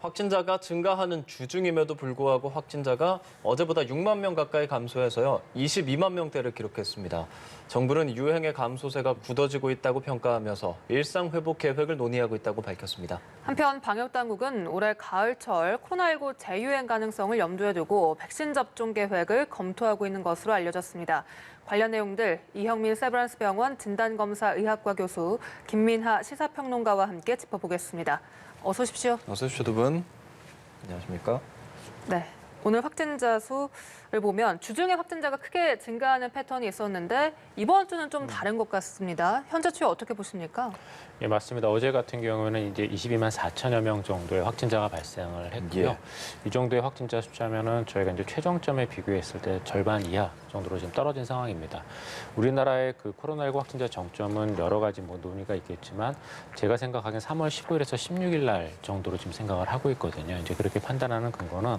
확진자가 증가하는 주중임에도 불구하고 확진자가 어제보다 6만 명 가까이 감소해서요. 22만 명대를 기록했습니다. 정부는 유행의 감소세가 굳어지고 있다고 평가하면서 일상 회복 계획을 논의하고 있다고 밝혔습니다. 한편 방역당국은 올해 가을철 코로나19 재유행 가능성을 염두에 두고 백신 접종 계획을 검토하고 있는 것으로 알려졌습니다. 관련 내용들 이형민 세브란스 병원 진단검사의학과 교수 김민하 시사평론가와 함께 짚어보겠습니다. 어서 오십시오. 어서 오십시오, 두 분. 안녕하십니까? 네. 오늘 확진자 수를 보면 주중에 확진자가 크게 증가하는 패턴이 있었는데 이번 주는 좀 다른 것 같습니다. 현재 추이 어떻게 보십니까? 예, 맞습니다. 어제 같은 경우에는 이제 22만 4천여 명 정도의 확진자가 발생을 했고요. 예. 이 정도의 확진자 숫자면은 저희가 이제 최정점에 비교했을 때 절반 이하 정도로 지금 떨어진 상황입니다. 우리나라의 그 코로나19 확진자 정점은 여러 가지 뭐 논의가 있겠지만 제가 생각하기엔 3월 15일에서 16일 날 정도로 지금 생각을 하고 있거든요. 이제 그렇게 판단하는 근거는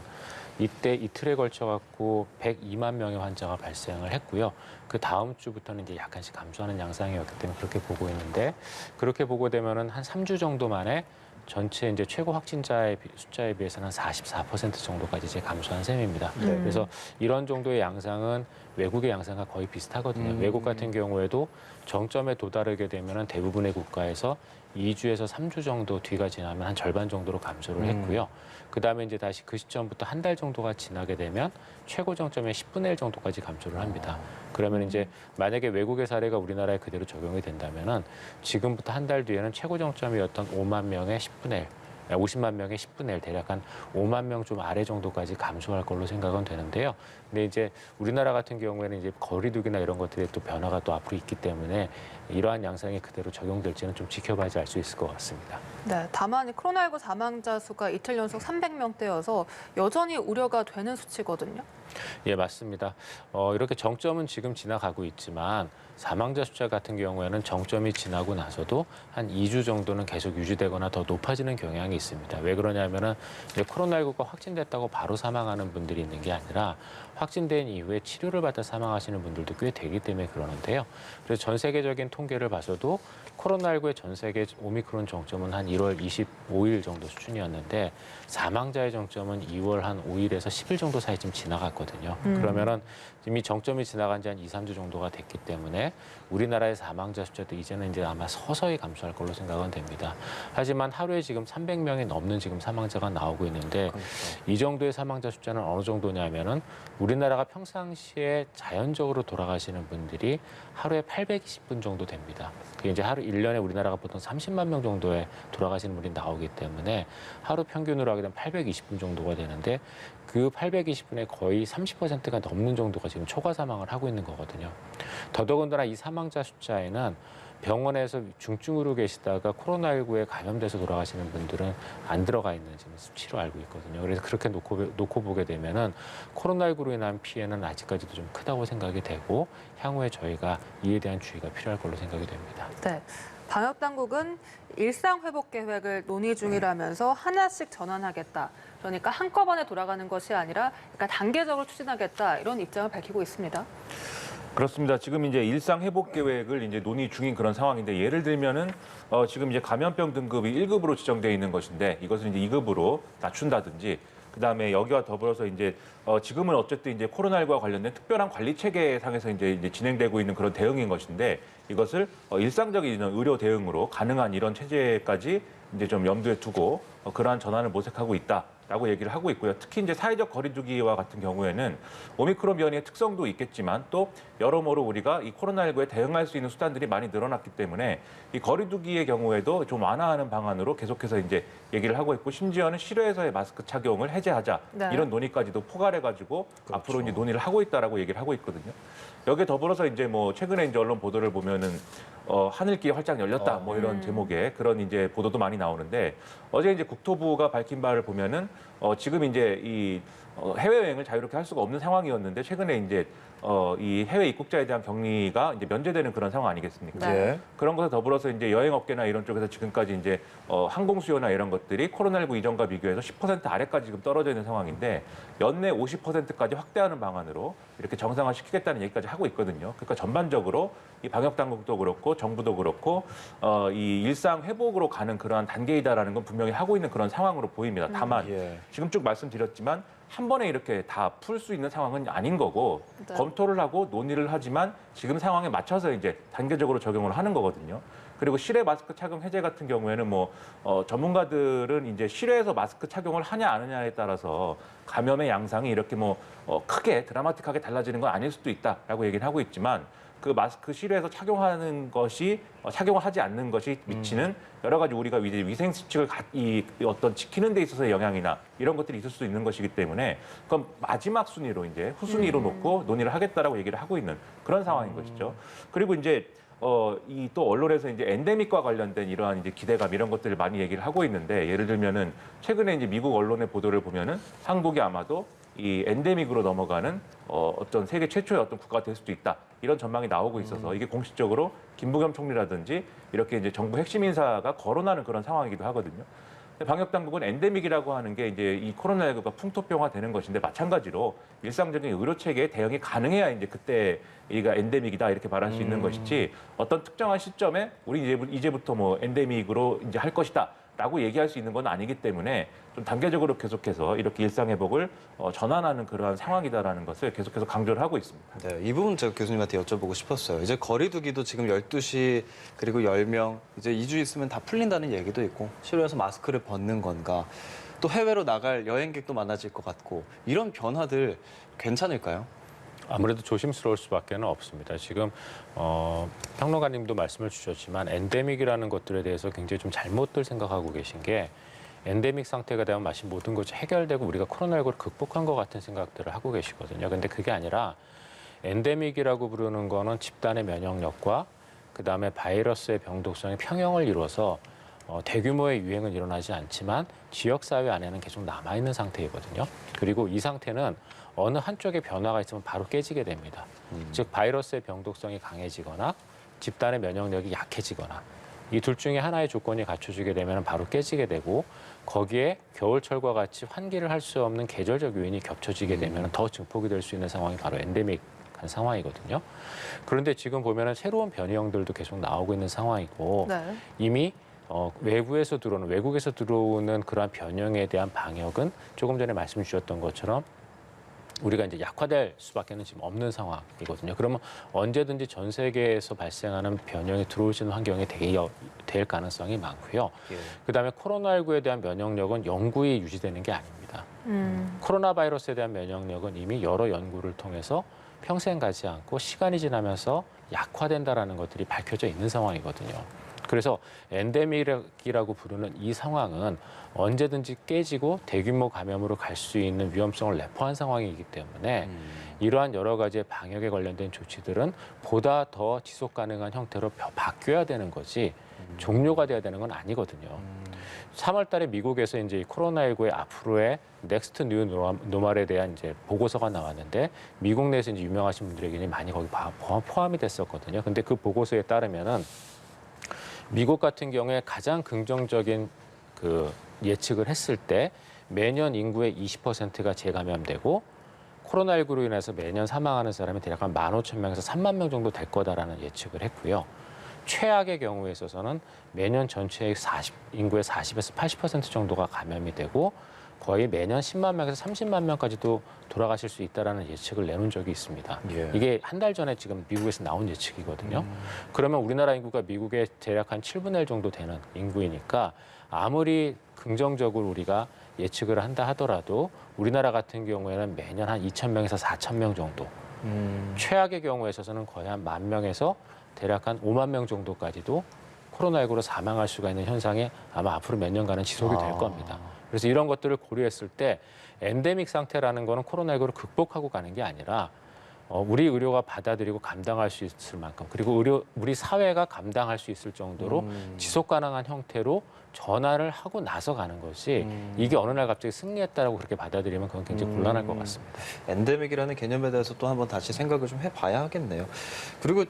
이때 이틀에 걸쳐 갖고 102만 명의 환자가 발생을 했고요. 그 다음 주부터는 이제 약간씩 감소하는 양상이었기 때문에 그렇게 보고 있는데 그렇게 보고 되면은 한 3주 정도 만에 전체 이제 최고 확진자의 숫자에 비해서는 44% 정도까지 이제 감소한 셈입니다. 그래서 이런 정도의 양상은 외국의 양상과 거의 비슷하거든요. 외국 같은 경우에도 정점에 도달하게 되면은 대부분의 국가에서 2주에서 3주 정도 뒤가 지나면 한 절반 정도로 감소를 했고요. 그다음에 이제 다시 그 시점부터 한 달 정도가 지나게 되면 최고 정점의 10분의 1 정도까지 감소를 합니다. 그러면 이제 만약에 외국의 사례가 우리나라에 그대로 적용이 된다면은 지금부터 한 달 뒤에는 최고 정점이었던 5만 명의 10분의 1, 50만 명의 10분의 1, 대략 한 5만 명 좀 아래 정도까지 감소할 걸로 생각은 되는데요. 근데 이제 우리나라 같은 경우에는 이제 거리두기나 이런 것들에 또 변화가 또 앞으로 있기 때문에 이러한 양상이 그대로 적용될지는 좀 지켜봐야지 알 수 있을 것 같습니다. 네, 다만 코로나19 사망자 수가 이틀 연속 300명대여서 여전히 우려가 되는 수치거든요. 예, 맞습니다. 이렇게 정점은 지금 지나가고 있지만 사망자 숫자 같은 경우에는 정점이 지나고 나서도 한 2주 정도는 계속 유지되거나 더 높아지는 경향이 있습니다. 왜 그러냐면은 이제 코로나19가 확진됐다고 바로 사망하는 분들이 있는 게 아니라 확진된 이후에 치료를 받아 사망하시는 분들도 꽤 되기 때문에 그러는데요. 그래서 전 세계적인 통계를 봐서도 코로나19의 전 세계 오미크론 정점은 한 1월 25일 정도 수준이었는데 사망자의 정점은 2월 한 5일에서 10일 정도 사이 좀 지나갔거든요. 그러면은 이미 정점이 지나간 지 한 2, 3주 정도가 됐기 때문에 우리나라의 사망자 숫자도 이제는 이제 아마 서서히 감소할 걸로 생각은 됩니다. 하지만 하루에 지금 300명이 넘는 지금 사망자가 나오고 있는데 그렇죠. 이 정도의 사망자 숫자는 어느 정도냐면은 우리나라가 평상시에 자연적으로 돌아가시는 분들이 하루에 820분 정도 됩니다. 그게 이제 하루 1년에 우리나라가 보통 30만 명 정도의 돌아가시는 분이 나오기 때문에 하루 평균으로 하게 되면 820분 정도가 되는데 그 820분의 거의 30%가 넘는 정도가 지금 초과 사망을 하고 있는 거거든요. 더더군다나 이 사망자 숫자에는 병원에서 중증으로 계시다가 코로나19에 감염돼서 돌아가시는 분들은 안 들어가 있는 지금 수치로 알고 있거든요. 그래서 그렇게 놓고 보게 되면은 코로나19로 인한 피해는 아직까지도 좀 크다고 생각이 되고 향후에 저희가 이에 대한 주의가 필요할 걸로 생각이 됩니다. 네. 방역당국은 일상회복 계획을 논의 중이라면서 하나씩 전환하겠다. 그러니까 한꺼번에 돌아가는 것이 아니라 약간 단계적으로 추진하겠다. 이런 입장을 밝히고 있습니다. 그렇습니다. 지금 이제 일상 회복 계획을 이제 논의 중인 그런 상황인데 예를 들면은 지금 이제 감염병 등급이 1급으로 지정되어 있는 것인데 이것을 이제 2급으로 낮춘다든지 그다음에 여기와 더불어서 이제 지금은 어쨌든 이제 코로나19와 관련된 특별한 관리 체계 상에서 이제 진행되고 있는 그런 대응인 것인데 이것을 일상적인 이런 의료 대응으로 가능한 이런 체제까지 이제 좀 염두에 두고 그러한 전환을 모색하고 있다라고 얘기를 하고 있고요. 특히 이제 사회적 거리두기와 같은 경우에는 오미크론 변이의 특성도 있겠지만 또 여러모로 우리가 이 코로나19에 대응할 수 있는 수단들이 많이 늘어났기 때문에 이 거리두기의 경우에도 좀 완화하는 방안으로 계속해서 이제 얘기를 하고 있고 심지어는 실외에서의 마스크 착용을 해제하자 네. 이런 논의까지도 포괄해가지고 앞으로 이제 논의를 하고 있다라고 얘기를 하고 있거든요. 여기에 더불어서 이제 뭐 최근에 이제 언론 보도를 보면은 하늘길이 활짝 열렸다 뭐 이런 제목의 그런 이제 보도도 많이 나오는데 어제 이제 국토부가 밝힌 바를 보면은 지금 이제 이 해외여행을 자유롭게 할 수가 없는 상황이었는데 최근에 이제 이 해외 입국자에 대한 격리가 이제 면제되는 그런 상황 아니겠습니까? 네. 그런 것에 더불어서 이제 여행업계나 이런 쪽에서 지금까지 이제 항공 수요나 이런 것들이 코로나19 이전과 비교해서 10% 아래까지 지금 떨어져 있는 상황인데 연내 50%까지 확대하는 방안으로 이렇게 정상화시키겠다는 얘기까지 하고 있거든요. 그러니까 전반적으로 이 방역 당국도 그렇고 정부도 그렇고 이 일상 회복으로 가는 그러한 단계이다라는 건 분명히 하고 있는 그런 상황으로 보입니다. 다만 예. 지금 쭉 말씀드렸지만 한 번에 이렇게 다 풀 수 있는 상황은 아닌 거고 네. 검토를 하고 논의를 하지만 지금 상황에 맞춰서 이제 단계적으로 적용을 하는 거거든요. 그리고 실외 마스크 착용 해제 같은 경우에는 전문가들은 이제 실외에서 마스크 착용을 하냐 안 하냐에 따라서 감염의 양상이 이렇게 크게 드라마틱하게 달라지는 건 아닐 수도 있다라고 얘기를 하고 있지만 그 마스크 실외에서 착용하는 것이 착용을 하지 않는 것이 미치는 여러 가지 우리가 이제 위생 수칙을 이 어떤 지키는 데 있어서의 영향이나 이런 것들이 있을 수 있는 것이기 때문에 그건 마지막 순위로 이제 후순위로 놓고 논의를 하겠다라고 얘기를 하고 있는 그런 상황인 것이죠. 그리고 이제 이 또 언론에서 이제 엔데믹과 관련된 이러한 이제 기대감 이런 것들을 많이 얘기를 하고 있는데 예를 들면은 최근에 이제 미국 언론의 보도를 보면은 한국이 아마도 이 엔데믹으로 넘어가는 어떤 세계 최초의 어떤 국가가 될 수도 있다. 이런 전망이 나오고 있어서 이게 공식적으로 김부겸 총리라든지 이렇게 이제 정부 핵심 인사가 거론하는 그런 상황이기도 하거든요. 방역 당국은 엔데믹이라고 하는 게 이제 이 코로나19가 풍토병화되는 것인데 마찬가지로 일상적인 의료 체계에 대응이 가능해야 이제 그때 이가 엔데믹이다 이렇게 말할 수 있는 것이지 어떤 특정한 시점에 우리 이제부터 엔데믹으로 이제 할 것이다라고 얘기할 수 있는 건 아니기 때문에 좀 단계적으로 계속해서 이렇게 일상 회복을 전환하는 그러한 상황이다라는 것을 계속해서 강조를 하고 있습니다. 네, 이 부분 제가 교수님한테 여쭤보고 싶었어요. 이제 거리두기도 지금 12시 그리고 10명 이제 2주 있으면 다 풀린다는 얘기도 있고 실외에서 마스크를 벗는 건가 또 해외로 나갈 여행객도 많아질 것 같고 이런 변화들 괜찮을까요? 아무래도 조심스러울 수밖에 없습니다. 지금 평론가님도 말씀을 주셨지만 엔데믹이라는 것들에 대해서 굉장히 좀 잘못들 생각하고 계신 게 엔데믹 상태가 되면 마치 모든 것이 해결되고 우리가 코로나19를 극복한 것 같은 생각들을 하고 계시거든요. 근데 그게 아니라 엔데믹이라고 부르는 거는 집단의 면역력과 그다음에 바이러스의 병독성이 평형을 이루어서 대규모의 유행은 일어나지 않지만 지역사회 안에는 계속 남아있는 상태이거든요. 그리고 이 상태는 어느 한쪽에 변화가 있으면 바로 깨지게 됩니다. 즉 바이러스의 병독성이 강해지거나 집단의 면역력이 약해지거나 이 둘 중에 하나의 조건이 갖춰지게 되면 바로 깨지게 되고 거기에 겨울철과 같이 환기를 할 수 없는 계절적 요인이 겹쳐지게 되면 더 증폭이 될 수 있는 상황이 바로 엔데믹한 상황이거든요. 그런데 지금 보면은 새로운 변이형들도 계속 나오고 있는 상황이고 네. 이미 외국에서 들어오는 그러한 변형에 대한 방역은 조금 전에 말씀 주셨던 것처럼 우리가 이제 약화될 수밖에는 지금 없는 상황이거든요. 그러면 언제든지 전 세계에서 발생하는 변형이 들어올 수 있는 환경이 될 가능성이 많고요. 예. 그다음에 코로나19에 대한 면역력은 영구히 유지되는 게 아닙니다. 코로나 바이러스에 대한 면역력은 이미 여러 연구를 통해서 평생 가지 않고 시간이 지나면서 약화된다라는 것들이 밝혀져 있는 상황이거든요. 그래서 엔데믹이라고 부르는 이 상황은 언제든지 깨지고 대규모 감염으로 갈 수 있는 위험성을 내포한 상황이기 때문에 이러한 여러 가지의 방역에 관련된 조치들은 보다 더 지속 가능한 형태로 바뀌어야 되는 거지 종료가 돼야 되는 건 아니거든요. 3월 달에 미국에서 이제 이 코로나19의 앞으로의 넥스트 뉴 노멀에 대한 이제 보고서가 나왔는데 미국 내에서 이제 유명하신 분들에게는 많이 거기 포함이 됐었거든요. 근데 그 보고서에 따르면은 미국 같은 경우에 가장 긍정적인 그 예측을 했을 때 매년 인구의 20%가 재감염되고 코로나19로 인해서 매년 사망하는 사람이 대략 한 15,000명에서 3만 명 정도 될 거다라는 예측을 했고요. 최악의 경우에 있어서는 매년 전체의 인구의 40에서 80% 정도가 감염이 되고 거의 매년 10만 명에서 30만 명까지도 돌아가실 수 있다라는 예측을 내놓은 적이 있습니다. 예. 이게 한 달 전에 지금 미국에서 나온 예측이거든요. 그러면 우리나라 인구가 미국의 대략 한 7분의 1 정도 되는 인구이니까 아무리 긍정적으로 우리가 예측을 한다 하더라도 우리나라 같은 경우에는 매년 한 2,000명에서 4,000명 정도 최악의 경우에 있어서는 거의 한 10,000명에서 대략 한 5만 명 정도까지도 코로나19로 사망할 수가 있는 현상이 아마 앞으로 몇 년간은 지속이 될 겁니다. 그래서 이런 것들을 고려했을 때 엔데믹 상태라는 거는 코로나19를 극복하고 가는 게 아니라 우리 의료가 받아들이고 감당할 수 있을 만큼 그리고 우리 사회가 감당할 수 있을 정도로 지속 가능한 형태로 전환을 하고 나서 가는 것이 이게 어느 날 갑자기 승리했다라고 그렇게 받아들이면 그건 굉장히 곤란할 것 같습니다. 엔데믹이라는 개념에 대해서 또 한번 다시 생각을 좀 해봐야 하겠네요. 그리고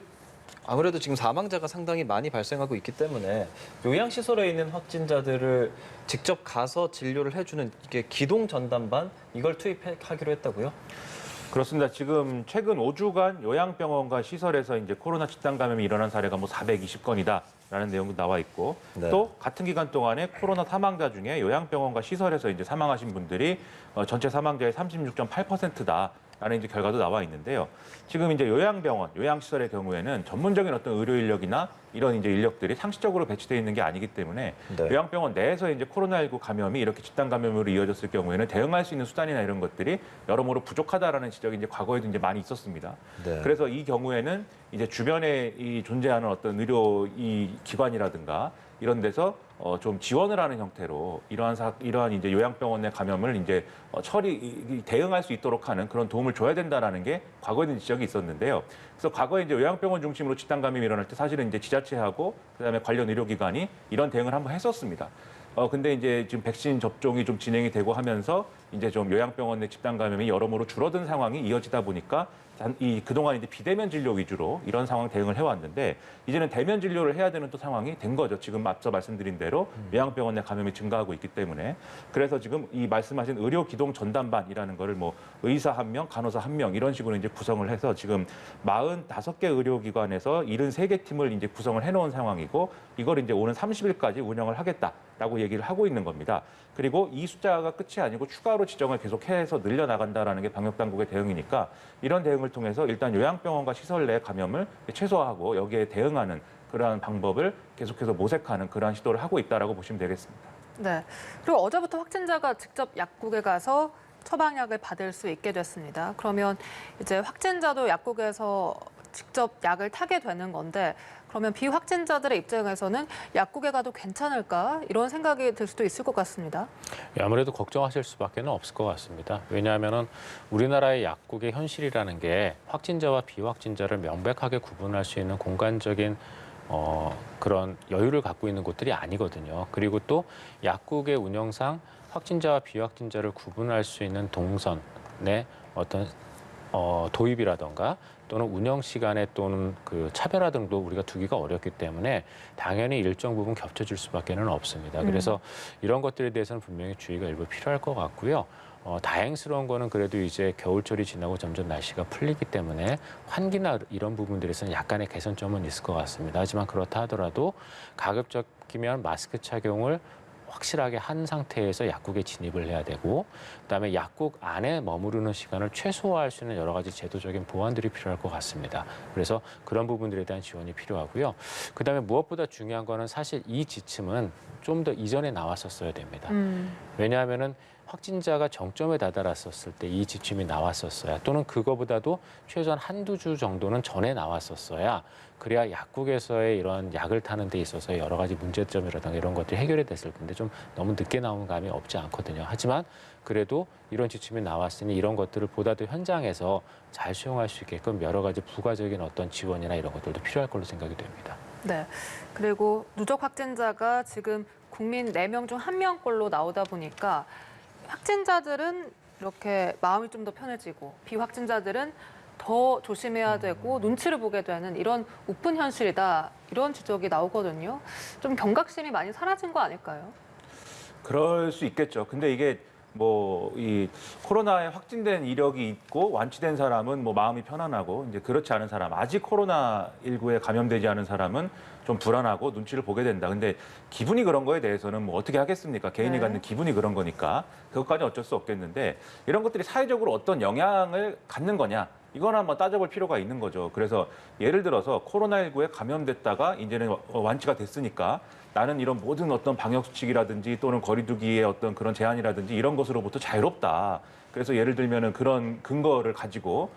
아무래도 지금 사망자가 상당히 많이 발생하고 있기 때문에 요양시설에 있는 확진자들을 직접 가서 진료를 해주는 이게 기동 전담반 이걸 투입하기로 했다고요? 그렇습니다. 지금 최근 5주간 요양병원과 시설에서 이제 코로나 집단 감염이 일어난 사례가 뭐 420건이다라는 내용도 나와 있고 네. 또 같은 기간 동안에 코로나 사망자 중에 요양병원과 시설에서 이제 사망하신 분들이 전체 사망자의 36.8%다. 라는 이제 결과도 나와 있는데요. 지금 이제 요양병원, 요양시설의 경우에는 전문적인 어떤 의료 인력이나 이런 이제 인력들이 상시적으로 배치되어 있는 게 아니기 때문에 네. 요양병원 내에서 이제 코로나19 감염이 이렇게 집단 감염으로 이어졌을 경우에는 대응할 수 있는 수단이나 이런 것들이 여러모로 부족하다라는 지적이 이제 과거에도 이제 많이 있었습니다. 네. 그래서 이 경우에는 이제 주변에 이 존재하는 어떤 의료 이 기관이라든가 이런 데서 좀 지원을 하는 형태로 이러한 이제 요양병원 내 감염을 이제 대응할 수 있도록 하는 그런 도움을 줘야 된다라는 게 과거에는 지적이 있었는데요. 그래서 과거에 이제 요양병원 중심으로 집단 감염이 일어날 때 사실은 이제 지자체하고 그다음에 관련 의료기관이 이런 대응을 한번 했었습니다. 근데 이제 지금 백신 접종이 좀 진행이 되고 하면서 이제 좀 요양병원 내 집단 감염이 여러모로 줄어든 상황이 이어지다 보니까 그동안 이제 비대면 진료 위주로 이런 상황 대응을 해왔는데 이제는 대면 진료를 해야 되는 또 상황이 된 거죠. 지금 앞서 말씀드린 대로 요양병원 내 감염이 증가하고 있기 때문에 그래서 지금 이 말씀하신 의료 기동 전담반이라는 거를 뭐 의사 1명, 간호사 1명 이런 식으로 이제 구성을 해서 지금 45개 의료기관에서 73개 팀을 이제 구성을 해놓은 상황이고 이걸 이제 오는 30일까지 운영을 하겠다라고 얘기를 하고 있는 겁니다. 그리고 이 숫자가 끝이 아니고 추가로 지정을 계속해서 늘려나간다라는 게 방역당국의 대응이니까 이런 대응을 통해서 일단 요양병원과 시설 내 감염을 최소화하고 여기에 대응하는 그러한 방법을 계속해서 모색하는 그러한 시도를 하고 있다라고 보시면 되겠습니다. 네. 그리고 어제부터 확진자가 직접 약국에 가서 처방약을 받을 수 있게 됐습니다. 그러면 이제 확진자도 약국에서 직접 약을 타게 되는 건데 그러면 비확진자들의 입장에서는 약국에 가도 괜찮을까? 이런 생각이 들 수도 있을 것 같습니다. 아무래도 걱정하실 수밖에 없을 것 같습니다. 왜냐하면 우리나라의 약국의 현실이라는 게 확진자와 비확진자를 명백하게 구분할 수 있는 공간적인 그런 여유를 갖고 있는 곳들이 아니거든요. 그리고 또 약국의 운영상 확진자와 비확진자를 구분할 수 있는 동선의 어떤 도입이라던가 또는 운영 시간에 또는 그 차별화 등도 우리가 두기가 어렵기 때문에 당연히 일정 부분 겹쳐질 수밖에는 없습니다. 그래서 이런 것들에 대해서는 분명히 주의가 일부 필요할 것 같고요. 다행스러운 거는 그래도 이제 겨울철이 지나고 점점 날씨가 풀리기 때문에 환기나 이런 부분들에서는 약간의 개선점은 있을 것 같습니다. 하지만 그렇다 하더라도 가급적이면 마스크 착용을 확실하게 한 상태에서 약국에 진입을 해야 되고 그다음에 약국 안에 머무르는 시간을 최소화할 수 있는 여러 가지 제도적인 보완들이 필요할 것 같습니다. 그래서 그런 부분들에 대한 지원이 필요하고요. 그다음에 무엇보다 중요한 거는 사실 이 지침은 좀 더 이전에 나왔었어야 됩니다. 왜냐하면은 확진자가 정점에 다다랐었을 때 이 지침이 나왔었어야 또는 그거보다도 최소한 한두 주 정도는 전에 나왔었어야 그래야 약국에서의 이런 약을 타는 데 있어서 여러 가지 문제점이라든가 이런 것들이 해결이 됐을 텐데 좀 너무 늦게 나온 감이 없지 않거든요. 하지만 그래도 이런 지침이 나왔으니 이런 것들을 보다 더 현장에서 잘 수용할 수 있게끔 여러 가지 부가적인 어떤 지원이나 이런 것들도 필요할 걸로 생각이 됩니다. 네. 그리고 누적 확진자가 지금 국민 4명 중 1명꼴로 나오다 보니까 확진자들은 이렇게 마음이 좀 더 편해지고 비확진자들은 더 조심해야 되고 눈치를 보게 되는 이런 우픈 현실이다. 이런 지적이 나오거든요. 좀 경각심이 많이 사라진 거 아닐까요? 그럴 수 있겠죠. 근데 이게 뭐 이 코로나에 확진된 이력이 있고 완치된 사람은 뭐 마음이 편안하고 이제 그렇지 않은 사람, 아직 코로나19에 감염되지 않은 사람은 좀 불안하고 눈치를 보게 된다. 근데 기분이 그런 거에 대해서는 뭐 어떻게 하겠습니까? 개인이 네. 갖는 기분이 그런 거니까 그것까지 어쩔 수 없겠는데 이런 것들이 사회적으로 어떤 영향을 갖는 거냐? 이건 한번 따져볼 필요가 있는 거죠. 그래서 예를 들어서 코로나19에 감염됐다가 이제는 완치가 됐으니까 나는 이런 모든 어떤 방역 수칙이라든지 또는 거리두기의 어떤 그런 제한이라든지 이런 것으로부터 자유롭다. 그래서 예를 들면은 그런 근거를 가지고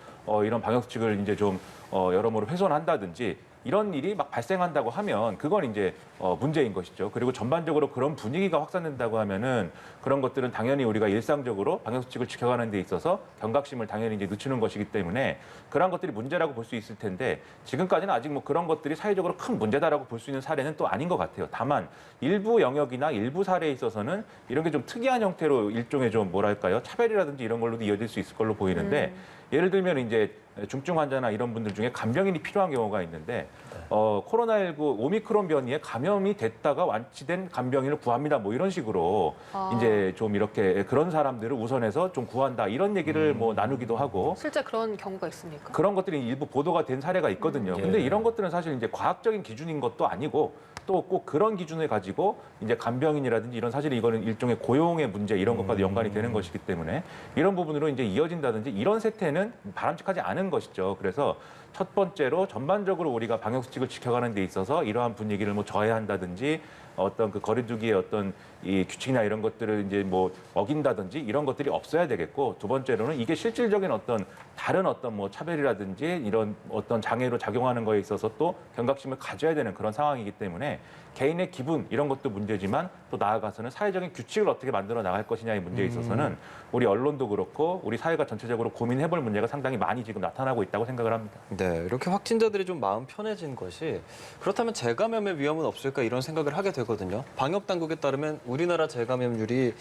이런 방역 수칙을 이제 좀 여러모로 훼손한다든지 이런 일이 막 발생한다고 하면 그건 이제 문제인 것이죠. 그리고 전반적으로 그런 분위기가 확산된다고 하면은 그런 것들은 당연히 우리가 일상적으로 방역수칙을 지켜가는 데 있어서 경각심을 당연히 이제 늦추는 것이기 때문에 그런 것들이 문제라고 볼 수 있을 텐데 지금까지는 아직 뭐 그런 것들이 사회적으로 큰 문제다라고 볼 수 있는 사례는 또 아닌 것 같아요. 다만 일부 영역이나 일부 사례에 있어서는 이런 게 좀 특이한 형태로 일종의 좀 뭐랄까요? 차별이라든지 이런 걸로도 이어질 수 있을 걸로 보이는데 예를 들면 이제 중증 환자나 이런 분들 중에 간병인이 필요한 경우가 있는데 코로나19 오미크론 변이에 감염이 됐다가 완치된 간병인을 구합니다. 뭐 이런 식으로 이제 좀 이렇게 그런 사람들을 우선해서 좀 구한다 이런 얘기를 뭐 나누기도 하고 실제 그런 경우가 있습니까? 그런 것들이 일부 보도가 된 사례가 있거든요. 근데 이런 것들은 사실 이제 과학적인 기준인 것도 아니고 또 꼭 그런 기준을 가지고 이제 간병인이라든지 이런 사실 이거는 일종의 고용의 문제 이런 것과도 연관이 되는 것이기 때문에 이런 부분으로 이제 이어진다든지 이런 세태는 바람직하지 않은 것이죠. 그래서 첫 번째로 전반적으로 우리가 방역 수칙을 지켜가는 데 있어서 이러한 분위기를 뭐 저해한다든지 어떤 그 거리두기의 어떤 이 규칙이나 이런 것들을 이제 뭐 어긴다든지 이런 것들이 없어야 되겠고 두 번째로는 이게 실질적인 어떤 다른 어떤 뭐 차별이라든지 이런 어떤 장애로 작용하는 거에 있어서 또 경각심을 가져야 되는 그런 상황이기 때문에 개인의 기분 이런 것도 문제지만 또 나아가서는 사회적인 규칙을 어떻게 만들어 나갈 것이냐의 문제에 있어서는 우리 언론도 그렇고 우리 사회가 전체적으로 고민해볼 문제가 상당히 많이 지금 나타나고 있다고 생각을 합니다. 네, 이렇게 확진자들이 좀 마음 편해진 것이 그렇다면 재감염의 위험은 없을까 이런 생각을 하게 되거든요. 방역 당국에 따르면 우리나라 재감염률이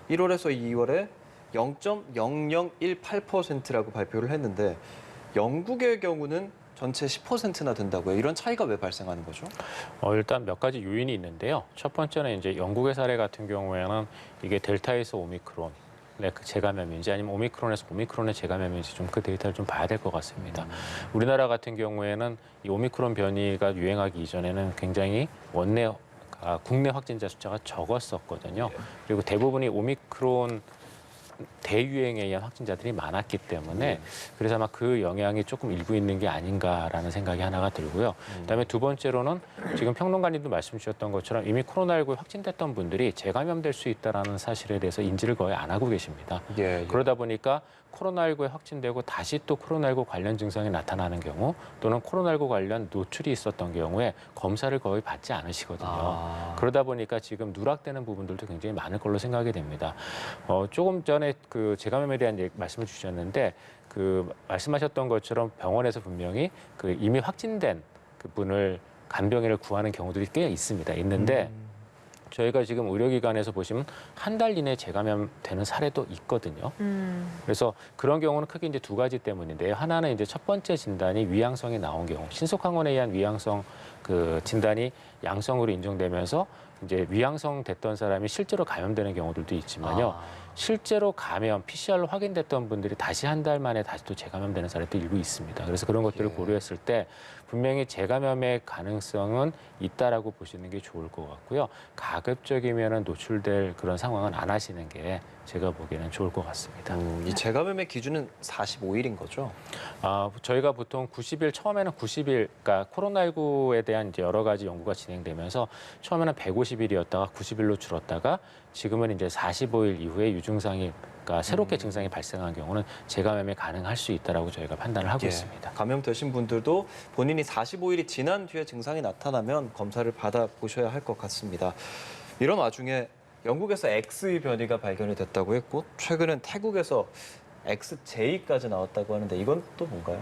1월에서 2월에 0.0018%라고 발표를 했는데 영국의 경우는 전체 10%나 된다고요. 이런 차이가 왜 발생하는 거죠? 일단 몇 가지 요인이 있는데요. 첫 번째는 이제 영국의 사례 같은 경우에는 이게 델타에서 오미크론 그 재감염인지 아니면 오미크론에서 오미크론의 재감염인지 좀 그 데이터를 좀 봐야 될 것 같습니다. 우리나라 같은 경우에는 이 오미크론 변이가 유행하기 이전에는 굉장히 국내 확진자 숫자가 적었었거든요. 그리고 대부분이 오미크론 대유행에 의한 확진자들이 많았기 때문에 그래서 아마 그 영향이 조금 일부 있는 게 아닌가라는 생각이 하나가 들고요. 그다음에 두 번째로는 지금 평론가님도 말씀 주셨던 것처럼 이미 코로나19에 확진됐던 분들이 재감염될 수 있다는 사실에 대해서 인지를 거의 안 하고 계십니다. 그러다 보니까 코로나19에 확진되고 다시 또 코로나19 관련 증상이 나타나는 경우 또는 코로나19 관련 노출이 있었던 경우에 검사를 거의 받지 않으시거든요. 그러다 보니까 지금 누락되는 부분들도 굉장히 많을 걸로 생각이 됩니다. 조금 전에 그 재감염에 대한 말씀을 주셨는데 그 말씀하셨던 것처럼 병원에서 분명히 그 이미 확진된 그 분을 간병인을 구하는 경우들이 꽤 있는데 저희가 지금 의료기관에서 보시면 한 달 이내에 재감염되는 사례도 있거든요. 그래서 그런 경우는 크게 이제 두 가지 때문인데요. 하나는 이제 첫 번째 진단이 위양성이 나온 경우, 신속항원에 의한 위양성 그 진단이 양성으로 인정되면서 이제 위양성 됐던 사람이 실제로 감염되는 경우들도 있지만요. 실제로 감염, PCR로 확인됐던 분들이 다시 한 달 만에 다시 또 재감염되는 사례도 일부 있습니다. 그래서 그런 것들을 고려했을 때 분명히 재감염의 가능성은 있다라고 보시는 게 좋을 것 같고요. 가급적이면 노출될 그런 상황은 안 하시는 게 제가 보기에는 좋을 것 같습니다. 이 재감염의 기준은 45일인 거죠? 저희가 보통 90일, 처음에는 90일, 그러니까 코로나19에 대한 이제 여러 가지 연구가 진행되면서 처음에는 150일이었다가 90일로 줄었다가 지금은 이제 45일 이후에 유증상이 그러니까 새롭게 증상이 발생한 경우는 재감염이 가능할 수 있다라고 저희가 판단을 하고 있습니다. 감염되신 분들도 본인이 45일이 지난 뒤에 증상이 나타나면 검사를 받아보셔야 할 것 같습니다. 이런 와중에 영국에서 XE 변이가 발견이 됐다고 했고 최근엔 태국에서 XJ까지 나왔다고 하는데 이건 또 뭔가요?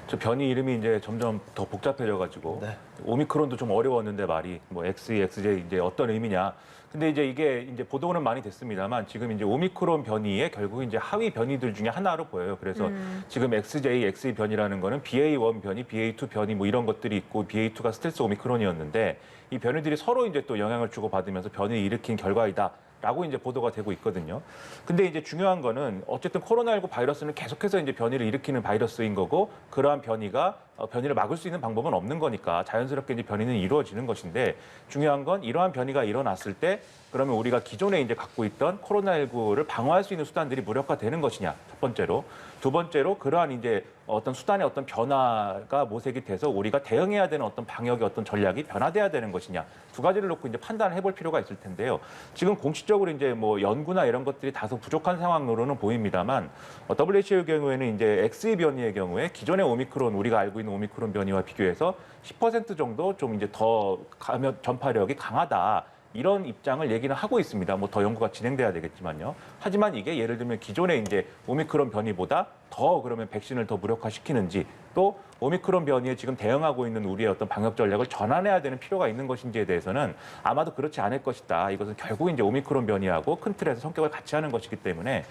저 변이 이름이 이제 점점 더 복잡해져가지고 오미크론도 좀 어려웠는데 말이 뭐 XE, XJ 이제 어떤 의미냐. 근데 이제 이게 이제 보도는 많이 됐습니다만 지금 이제 오미크론 변이의 결국 이제 하위 변이들 중에 하나로 보여요. 그래서 지금 XJ, XE 변이라는 거는 BA1 변이, BA2 변이 뭐 이런 것들이 있고 BA2가 스텔스 오미크론이었는데 이 변이들이 서로 이제 또 영향을 주고받으면서 변이를 일으킨 결과이다. 라고 이제 보도가 되고 있거든요. 근데 이제 중요한 거는 어쨌든 코로나19 바이러스는 계속해서 이제 변이를 일으키는 바이러스인 거고 그러한 변이가 변이를 막을 수 있는 방법은 없는 거니까 자연스럽게 이제 변이는 이루어지는 것인데 중요한 건 이러한 변이가 일어났을 때 그러면 우리가 기존에 이제 갖고 있던 코로나19를 방어할 수 있는 수단들이 무력화되는 것이냐 첫 번째로 두 번째로 그러한 이제 어떤 수단의 어떤 변화가 모색이 돼서 우리가 대응해야 되는 어떤 방역의 어떤 전략이 변화돼야 되는 것이냐 두 가지를 놓고 이제 판단을 해볼 필요가 있을 텐데요. 지금 공식적으로 이제 뭐 연구나 이런 것들이 다소 부족한 상황으로는 보입니다만 WHO의 경우에는 이제 XE 변이의 경우에 기존의 오미크론 우리가 알고 있는 오미크론 변이와 비교해서 10% 정도 좀 이제 더 감염 전파력이 강하다. 이런 입장을 얘기는 하고 있습니다. 뭐 더 연구가 진행돼야 되겠지만요. 하지만 이게 예를 들면 기존의 이제 오미크론 변이보다 더 그러면 백신을 더 무력화시키는지 또 오미크론 변이에 지금 대응하고 있는 우리의 어떤 방역 전략을 전환해야 되는 필요가 있는 것인지에 대해서는 아마도 그렇지 않을 것이다. 이것은 결국 이제 오미크론 변이하고 큰 틀에서 성격을 같이 하는 것이기 때문에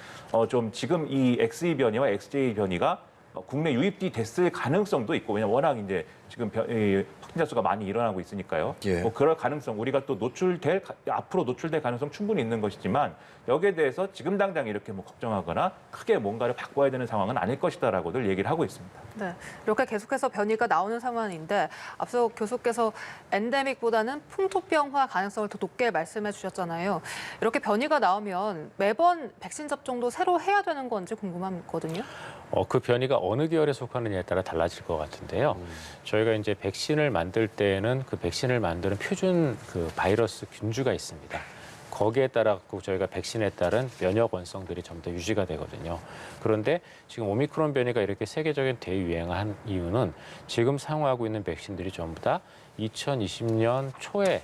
좀 지금 이 XE 변이와 XJ 변이가 국내 유입이 됐을 가능성도 있고, 왜냐면 워낙 이제 지금 이 확진자 수가 많이 일어나고 있으니까요. 예. 뭐 그럴 가능성, 우리가 또 앞으로 노출될 가능성 충분히 있는 것이지만 여기에 대해서 지금 당장 이렇게 뭐 걱정하거나 크게 뭔가를 바꿔야 되는 상황은 아닐 것이다라고들 얘기를 하고 있습니다. 네, 이렇게 계속해서 변이가 나오는 상황인데 앞서 교수께서 엔데믹보다는 풍토병화 가능성을 더 높게 말씀해 주셨잖아요. 이렇게 변이가 나오면 매번 백신 접종도 새로 해야 되는 건지 궁금하거든요. 그 변이가 어느 계열에 속하느냐에 따라 달라질 것 같은데요. 저희가 이제 백신을 만들 때는 그 백신을 만드는 표준 그 바이러스 균주가 있습니다. 거기에 따라 저희가 백신에 따른 면역 원성들이 좀 더 유지가 되거든요. 그런데 지금 오미크론 변이가 이렇게 세계적인 대유행을 한 이유는 지금 사용하고 있는 백신들이 전부 다 2020년 초에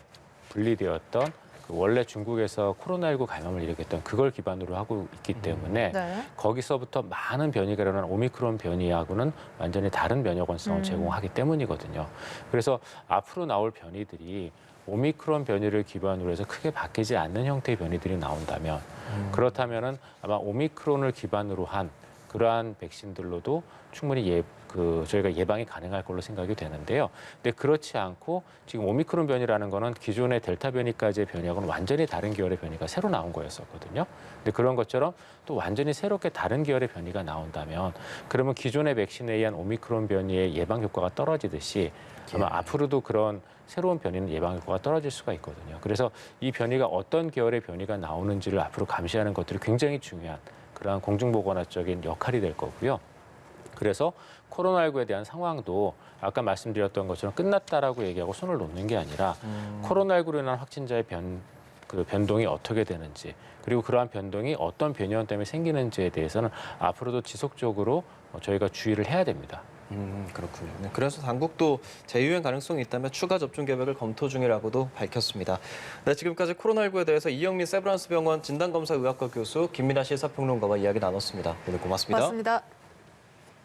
분리되었던 그 원래 중국에서 코로나19 감염을 일으켰던 그걸 기반으로 하고 있기 때문에 네. 거기서부터 많은 변이가 일어난 오미크론 변이하고는 완전히 다른 면역 원성을 제공하기 때문이거든요. 그래서 앞으로 나올 변이들이 오미크론 변이를 기반으로 해서 크게 바뀌지 않는 형태의 변이들이 나온다면 그렇다면은 아마 오미크론을 기반으로 한 그러한 백신들로도 충분히 저희가 예방이 가능할 걸로 생각이 되는데요. 근데 그렇지 않고 지금 오미크론 변이라는 거는 기존의 델타 변이까지의 변이하고는 완전히 다른 계열의 변이가 새로 나온 거였었거든요. 근데 그런 것처럼 또 완전히 새롭게 다른 계열의 변이가 나온다면 그러면 기존의 백신에 의한 오미크론 변이의 예방 효과가 떨어지듯이 아마 앞으로도 그런 새로운 변이는 예방 효과가 떨어질 수가 있거든요. 그래서 이 변이가 어떤 계열의 변이가 나오는지를 앞으로 감시하는 것들이 굉장히 중요한 그러한 공중보건학적인 역할이 될 거고요. 그래서 코로나19에 대한 상황도 아까 말씀드렸던 것처럼 끝났다라고 얘기하고 손을 놓는 게 아니라 코로나19로 인한 확진자의 변동이 어떻게 되는지 그리고 그러한 변동이 어떤 변이원 때문에 생기는지에 대해서는 앞으로도 지속적으로 저희가 주의를 해야 됩니다. 그렇군요. 네, 그래서 당국도 재유행 가능성이 있다면 추가 접종 계획을 검토 중이라고도 밝혔습니다. 네, 지금까지 코로나19에 대해서 이영민 세브란스 병원 진단검사의학과 교수 김민아 시사평론가와 이야기 나눴습니다. 오늘 고맙습니다. 고맙습니다.